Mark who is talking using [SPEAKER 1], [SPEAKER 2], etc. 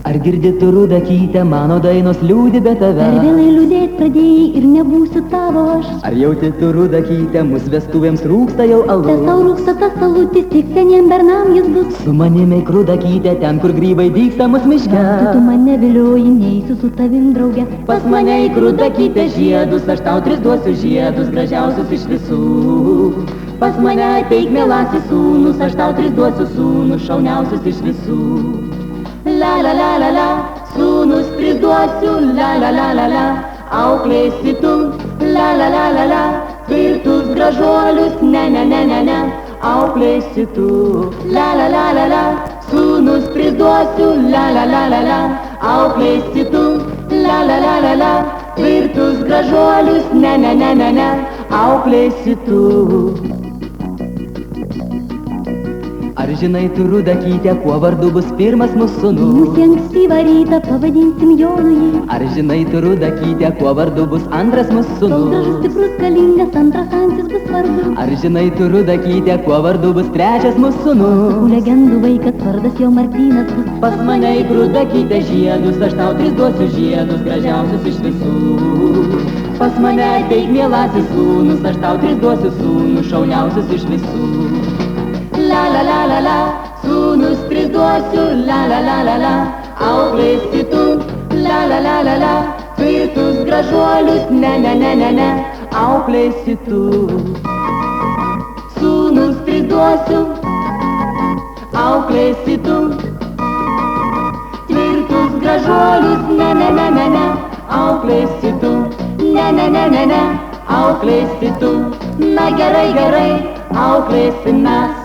[SPEAKER 1] Ar girdi tu Rudakyte, mano dainos liūdi be tave?
[SPEAKER 2] Per vėlai liūdėt pradėjai ir nebūsiu tavo aš.
[SPEAKER 1] Ar jauti tu Rudakyte, mūsų vestuvėms rūksta jau alus?
[SPEAKER 2] Tas tau rūksta tas salutis, tik seniem bernam jis bus.
[SPEAKER 1] Su manimi Rudakyte, ten kur grybai dygsta mus miške.
[SPEAKER 2] Tu mane vilioji, neįsiu su tavim drauge.
[SPEAKER 1] Pas mane į Rudakyte žiedus, aš tau 3 duosiu žiedus, gražiausius iš visų. Pas mane ateik mielasis sūnus, aš tau 3 duosiu sūnus, šauniausius iš visų. La la la la la, sūnus 3 duosiu, la la la la la, auklėsi tu, la la la la la, tvirtus gražuolius, ne ne ne ne ne, auklėsi tu, la la la la la, sūnus 3 duosiu, la la la la la, auklėsi tu, la la la la la, tvirtus gražuolius, ne ne ne ne ne, auklėsi tu. Ar žinai tu Rudakyte, kuo vardu bus pirmas mūsų sūnus?
[SPEAKER 2] Mūsų ankstyvą rytą pavadinsim Jonu jį.
[SPEAKER 1] Ar žinai tu Rudakyte, kuo vardu bus antras mūsų
[SPEAKER 2] Kol gražus,
[SPEAKER 1] sūnus?
[SPEAKER 2] stiprus, galingas, antras antis bus svarbus.
[SPEAKER 1] Ar žinai tu Rudakyte, kuo vardu bus trečias mūsų sūnus?
[SPEAKER 2] Legendų vaikas, vardas jo Martynas bus.
[SPEAKER 1] Pas mane į Rudakyte žiedus, aš tau 3 duosiu žiedus, gražiausius iš visų. Pas mane ateik mielasis sūnus, aš tau 3 duosiu sūnus, šauniausius iš visų. La la la la la, sūnus 3 duosiu, la la la la la, auklėsi tu, la la la la la, tvirtus gražuolius, ne ne ne ne ne, auklėsi tu. Sūnus 3 duosiu, auklėsi tu, tvirtus gražuolius, ne ne ne ne ne, auklėsi tu, ne ne ne ne ne, auklėsi tu. Na gerai gerai, auklėsim mes.